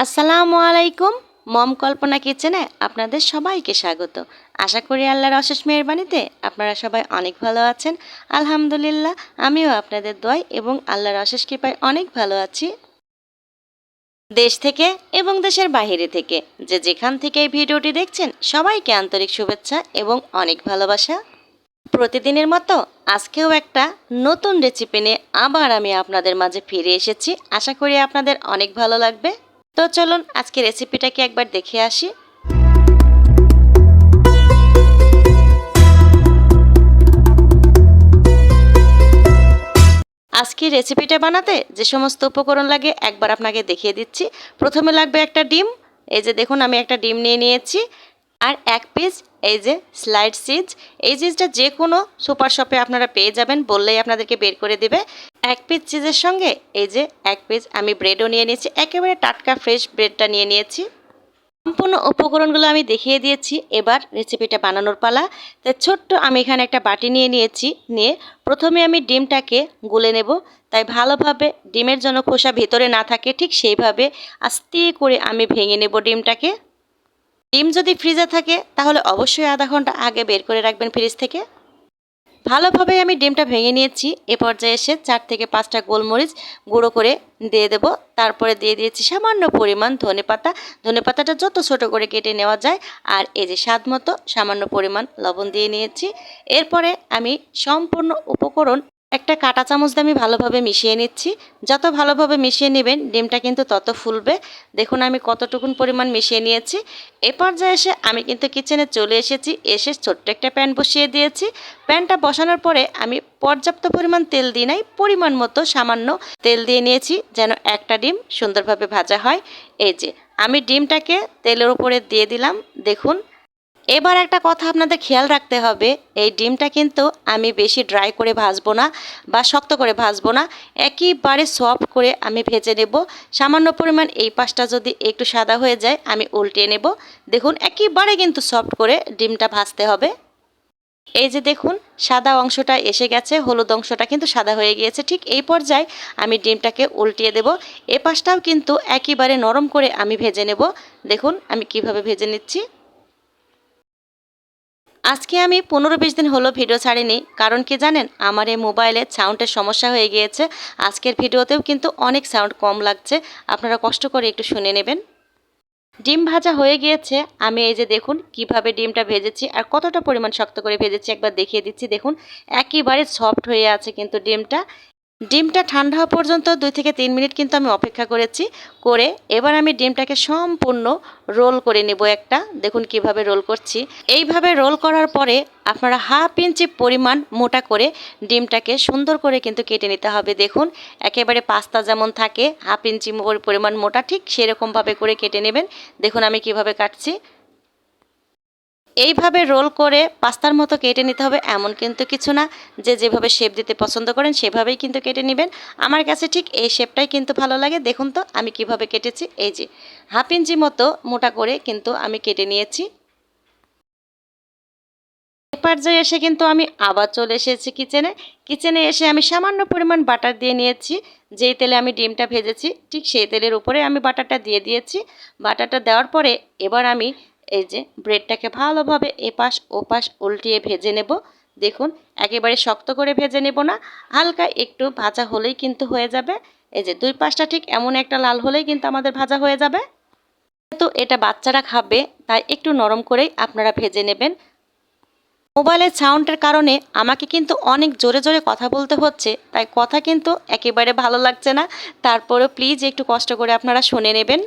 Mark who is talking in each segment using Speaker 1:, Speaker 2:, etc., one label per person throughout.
Speaker 1: আসসালামু আলাইকুম। মম কল্পনা কিচেনে আপনাদের সবাইকে স্বাগত। আশা করি আল্লাহর অশেষ মেহেরবানিতে আপনারা সবাই অনেক ভালো আছেন। আলহামদুলিল্লাহ, আমিও আপনাদের দোয়ায় এবং আল্লাহর অশেষ কৃপায় অনেক ভালো আছি। দেশ থেকে এবং দেশের বাইরে থেকে যে যেখান থেকে এই ভিডিওটি দেখছেন সবাইকে আন্তরিক শুভেচ্ছা এবং অনেক ভালোবাসা। প্রতিদিনের মতো আজকেও একটা নতুন রেসিপি নিয়ে আবার আমি আপনাদের মাঝে ফিরে এসেছি। আশা করি আপনাদের অনেক ভালো লাগবে। তো চলুন আজকে রেসিপিটাকে একবার দেখে আসি। আজকে রেসিপিটা বানাতে যে সমস্ত উপকরণ লাগে একবার আপনাকে দেখিয়ে দিচ্ছি। প্রথমে লাগবে একটা ডিম। এই যে দেখুন আমি একটা ডিম নিয়ে নিয়েছি। আর এক পিস এই যে স্লাইড চিজ। এই চিজটা যে কোনো সুপার শপে আপনারা পেয়ে যাবেন, বললেই আপনাদেরকে বের করে দেবে। এক পিস চিজের সঙ্গে এই যে এক পিস আমি ব্রেডও নিয়ে নিয়েছি, একেবারে টাটকা ফ্রেশ ব্রেডটা নিয়ে নিয়েছি। সম্পূর্ণ উপকরণগুলো আমি দেখিয়ে দিয়েছি, এবার রেসিপিটা বানানোর পালা। তাই ছোট্ট আমি এখানে একটা বাটি নিয়ে নিয়েছি, নিয়ে প্রথমে আমি ডিমটাকে গুলে নেব। তাই ভালোভাবে ডিমের জন্য খোসা ভেতরে না থাকে ঠিক সেইভাবে আস্তে করে আমি ভেঙে নেব ডিমটাকে। ডিম যদি ফ্রিজে থাকে তাহলে অবশ্যই আধা ঘন্টা আগে বের করে রাখবেন ফ্রিজ থেকে। ভালোভাবে আমি ডিমটা ভেঙে নিয়েছি। এ পর্যায়ে এসে 4 থেকে 5টা গোলমরিচ গুঁড়ো করে দিয়ে দেব। তারপরে দিয়ে দিয়েছি সামান্য পরিমাণ ধনেপাতা। ধনেপাতাটা যত ছোট করে কেটে নেওয়া যায়। আর এই যে স্বাদ মতো সামান্য পরিমাণ লবণ দিয়ে নিয়েছি। এরপরে আমি সম্পূর্ণ উপকরণ একটা কাঁটা চামচ দিয়ে আমি ভালোভাবে মিশিয়ে নিচ্ছি। যত ভালোভাবে মিশিয়ে নেবেন ডিমটা কিন্তু তত ফুলবে। দেখুন আমি কতটুকুন পরিমাণ মিশিয়ে নিয়েছি। এ পর্যায়ে এসে আমি কিন্তু কিচেনে চলে এসেছি। এসে ছোট্ট একটা প্যান বসিয়ে দিয়েছি। প্যানটা বসানোর পরে আমি পর্যাপ্ত পরিমাণ তেল দিই নাই, পরিমাণ মতো সামান্য তেল দিয়ে নিয়েছি যেন একটা ডিম সুন্দরভাবে ভাজা হয়। এই যে আমি ডিমটাকে তেলের উপরে দিয়ে দিলাম। দেখুন এবার একটা কথা আপনাদের খেয়াল রাখতে হবে, এই ডিমটা কিন্তু আমি বেশি ড্রাই করে ভাজবো না বা শক্ত করে ভাজবো না, একেবারে সফট করে আমি ভেজে নেব। সামান্য পরিমাণ এই পাশটা যদি একটু সাদা হয়ে যায় আমি উল্টিয়ে নেব। দেখুন একেবারে কিন্তু সফট করে ডিমটা ভাজতে হবে। এই যে দেখুন সাদা অংশটা এসে গেছে, হলুদ অংশটা কিন্তু সাদা হয়ে গিয়েছে। ঠিক এই পর্যায়ে আমি ডিমটাকে উল্টিয়ে দেব। এ পাশটাও কিন্তু একেবারে নরম করে আমি ভেজে নেব। দেখুন আমি কিভাবে ভেজে নিচ্ছি। আজকে আমি 15-20 দিন হলো ভিডিও ছাড়িনি, কারণ কি জানেন, আমার এই মোবাইলে সাউন্ডের সমস্যা হয়ে গিয়েছে। আজকের ভিডিওতেও কিন্তু অনেক সাউন্ড কম লাগছে, আপনারা কষ্ট করে একটু শুনে নেবেন। ডিম ভাজা হয়ে গিয়েছে। আমি এই যে দেখুন কিভাবে ডিমটা ভেজেছি আর কতটা পরিমাণ শক্ত করে ভেজেছি একবার দেখিয়ে দিচ্ছি। দেখুন একেবারে সফট হয়ে আছে কিন্তু ডিমটা ঠান্ডা হওয়া পর্যন্ত 2 থেকে 3 মিনিট কিন্তু আমি অপেক্ষা করেছি। করে এবার আমি ডিমটাকে সম্পূর্ণ রোল করে নেব একটা। দেখুন কিভাবে রোল করছি। এইভাবে রোল করার পরে আপনারা হাফ ইঞ্চি পরিমাণ মোটা করে ডিমটাকে সুন্দর করে কিন্তু কেটে নিতে হবে। দেখুন একেবারে পাস্তা যেমন থাকে হাফ ইঞ্চি পরিমাণ মোটা, ঠিক সেরকমভাবে করে কেটে নেবেন। দেখুন আমি কিভাবে কাটছি। এইভাবে রোল করে পাস্তার মতো কেটে নিতে হবে এমন কিন্তু কিছু না, যে যেভাবে শেপ দিতে পছন্দ করেন সেভাবেই কিন্তু কেটে নেবেন। আমার কাছে ঠিক এই শেপটাই কিন্তু ভালো লাগে। দেখুন তো আমি কিভাবে কেটেছি। এই যে হাফ ইঞ্চি মতো মোটা করে কিন্তু আমি কেটে নিয়েছি। এ পর্যায়ে এসে কিন্তু আমি আবার চলে এসেছি কিচেনে এসে আমি সামান্য পরিমাণ বাটার দিয়ে নিয়েছি। যেই তেলে আমি ডিমটা ভেজেছি ঠিক সেই তেলের উপরে আমি বাটারটা দিয়ে দিয়েছি। বাটারটা দেওয়ার পরে এবার আমি এই যে ব্রেডটাকে ভালোভাবে এপাশ ওপাশ উল্টিয়ে ভেজে নেব। দেখুন একেবারে শক্ত করে ভেজে নেব না, হালকা একটু ভাজা হলেই কিন্তু হয়ে যাবে। এই যে দুই পাশটা ঠিক এমন একটা লাল হলেই কিন্তু আমাদের ভাজা হয়ে যাবে। তো এটা বাচ্চারা খাবে, তাই একটু নরম করেই আপনারা ভেজে নেবেন। মোবাইলের সাউন্ডের কারণে আমাকে কিন্তু অনেক জোরে জোরে কথা বলতে হচ্ছে, তাই কথা কিন্তু একেবারে ভালো লাগছে না। তারপরেও প্লিজ একটু কষ্ট করে আপনারা শুনে নেবেন।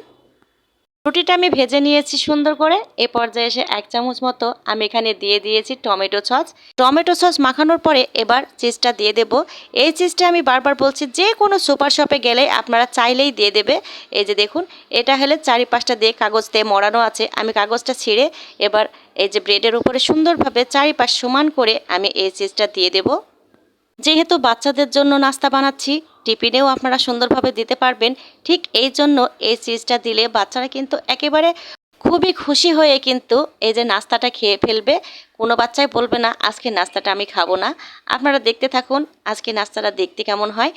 Speaker 1: রুটিটা আমি ভেজে নিয়েছি সুন্দর করে। এ পর্যায়ে এসে 1 চামচ মতো আমি এখানে দিয়ে দিয়েছি টমেটো সস মাখানোর পরে এবার চিজটা দিয়ে দেব। এই চিজটা আমি বারবার বলছি, যে কোনো সুপার শপে গেলে আপনারা চাইলেই দিয়ে দেবে। এই যে দেখুন এটা হলে চারিপাশটা দিয়ে কাগজ দিয়ে মোড়ানো আছে। আমি কাগজটা ছিঁড়ে এবার এই যে ব্রেডের উপরে সুন্দরভাবে চারিপাশ সমান করে আমি এই চিজটা দিয়ে দেব। যেহেতু বাচ্চাদের জন্য নাস্তা বানাচ্ছি, টিফিনেও আপনারা সুন্দরভাবে দিতে পারবেন। ঠিক এই জন্য এই চিজটা দিলে বাচ্চারা কিন্তু একেবারে খুবই খুশি হয়ে কিন্তু এই যে নাস্তাটা খেয়ে ফেলবে, কোনো বাচ্চাই বলবে না আজকে নাস্তাটা আমি খাবো না। আপনারা দেখতে থাকুন আজকে নাস্তাটা দেখতে কেমন হয়।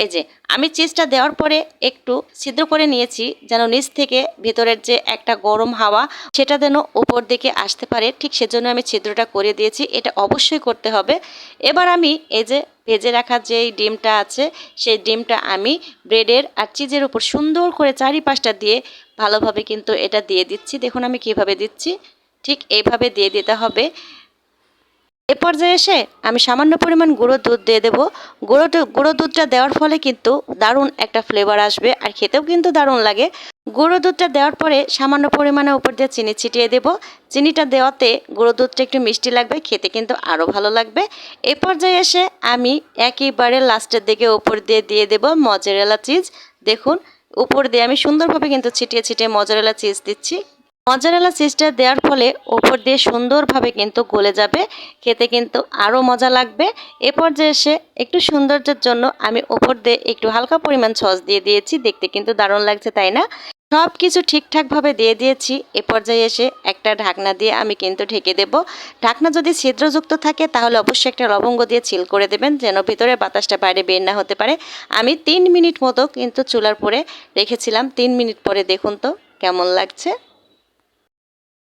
Speaker 1: এই যে আমি চিজটা দেওয়ার পরে একটু ছিদ্র করে নিয়েছি, যেন নিচ থেকে ভেতরের যে একটা গরম হাওয়া সেটা যেন উপর দিকে আসতে পারে, ঠিক সেজন্য আমি ছিদ্রটা করে দিয়েছি। এটা অবশ্যই করতে হবে। এবার আমি এই যে ভেজে রাখা যেই ডিমটা আছে সেই ডিমটা আমি ব্রেডের আর চিজের উপর সুন্দর করে চারিপাশটা দিয়ে ভালোভাবে কিন্তু এটা দিয়ে দিচ্ছি। দেখুন আমি কিভাবে দিচ্ছি, ঠিক এইভাবে দিয়ে দিতে হবে। এ পর্যায়ে এসে আমি সামান্য পরিমাণ গুঁড়ো দুধ দিয়ে দেবো। গুঁড়ো দুধটা দেওয়ার ফলে কিন্তু দারুণ একটা ফ্লেভার আসবে আর খেতেও কিন্তু দারুণ লাগে। গুঁড়ো দুধটা দেওয়ার পরে সামান্য পরিমাণে উপর দিয়ে চিনি ছিটিয়ে দেবো। চিনিটা দেওয়াতে গুঁড়ো দুধটা একটু মিষ্টি লাগবে, খেতে কিন্তু আরও ভালো লাগবে। এ পর্যায়ে এসে আমি একেবারে লাস্টের দিকে উপর দিয়ে দিয়ে দেবো মজারেলা চিজ। দেখুন উপর দিয়ে আমি সুন্দরভাবে কিন্তু ছিটিয়ে ছিটিয়ে মজারেলা চিজ দিচ্ছি। মজারেলা চিজটা দেওয়ার ফলে ওপর দিয়ে সুন্দরভাবে কিন্তু গলে যাবে, খেতে কিন্তু আরও মজা লাগবে। এ পর্যায়ে এসে একটু সৌন্দর্যের জন্য আমি ওপর দিয়ে একটু হালকা পরিমাণ সস দিয়ে দিয়েছি, দেখতে কিন্তু দারুণ লাগছে তাই না? সব কিছু ঠিকঠাকভাবে দিয়ে দিয়েছি। এ পর্যায়ে এসে একটা ঢাকনা দিয়ে আমি কিন্তু ঢেকে দেব। ঢাকনা যদি ছিদ্রযুক্ত থাকে তাহলে অবশ্যই একটা লবঙ্গ দিয়ে সিল করে দেবেন, যেন ভিতরের বাতাসটা বাইরে বের না হতে পারে। আমি 3 মিনিট মতো কিন্তু চুলার পরে রেখেছিলাম। 3 মিনিট পরে দেখুন তো কেমন লাগছে।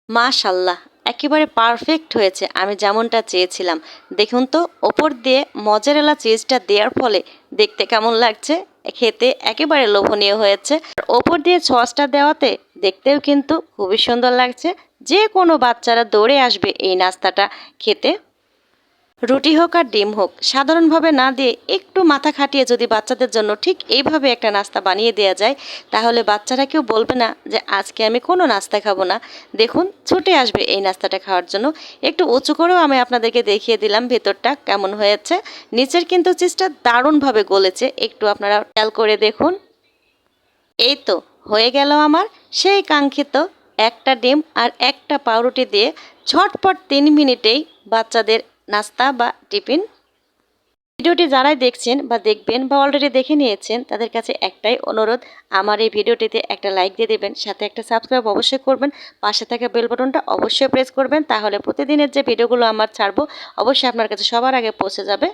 Speaker 1: মাশাল্লাহ, একেবারে পারফেক্ট হয়েছে, আমি যেমনটা চেয়েছিলাম। দেখুন তো ওপর দিয়ে মজারেলা চিজটা দেওয়ার ফলে দেখতে কেমন লাগছে, খেতে একেবারে লোভনীয় হয়েছে। আর ওপর দিয়ে সসটা দেওয়াতে দেখতেও কিন্তু খুবই সুন্দর লাগছে। যে কোনো বাচ্চারা দৌড়ে আসবে এই নাস্তাটা খেতে। রুটি হোক আর ডিম হোক, সাধারণভাবে না দিয়ে একটু মাথা খাটিয়ে যদি বাচ্চাদের জন্য ঠিক এইভাবে একটা নাস্তা বানিয়ে দেওয়া যায়, তাহলে বাচ্চারা কেউ বলবে না যে আজকে আমি কোনো নাস্তা খাবো না। দেখুন ছুটে আসবে এই নাস্তাটা খাওয়ার জন্য। একটু উঁচু করেও আমি আপনাদেরকে দেখিয়ে দিলাম ভেতরটা কেমন হয়েছে। নিচের কিন্তু চিজটা দারুণভাবে গলেছে, একটু আপনারা খেয়াল করে দেখুন। এই তো হয়ে গেল আমার সেই কাঙ্ক্ষিত একটা ডিম আর একটা পাউরুটি দিয়ে ঝটপট 3 মিনিটেই বাচ্চাদের নাস্তা বা টিফিন। ভিডিওটি যারাই দেখছেন বা দেখবেন বা অলরেডি দেখে নিয়েছেন তাদের কাছে একটাই অনুরোধ, আমার এই ভিডিওটিতে একটা লাইক দিয়ে দেবেন, সাথে একটা সাবস্ক্রাইব অবশ্যই করবেন, পাশে থাকা বেল বাটনটা অবশ্যই প্রেস করবেন, তাহলে প্রতিদিনের যে ভিডিওগুলো আমার ছাড়বো অবশ্যই আপনার কাছে সবার আগে পৌঁছে যাবে।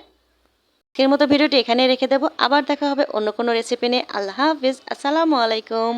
Speaker 1: আজকের মতো ভিডিওটি এখানেই রেখে দেবো, আবার দেখা হবে অন্য কোনো রেসিপি নিয়ে। আল্লাহ হাফিজ, আসসালামু আলাইকুম।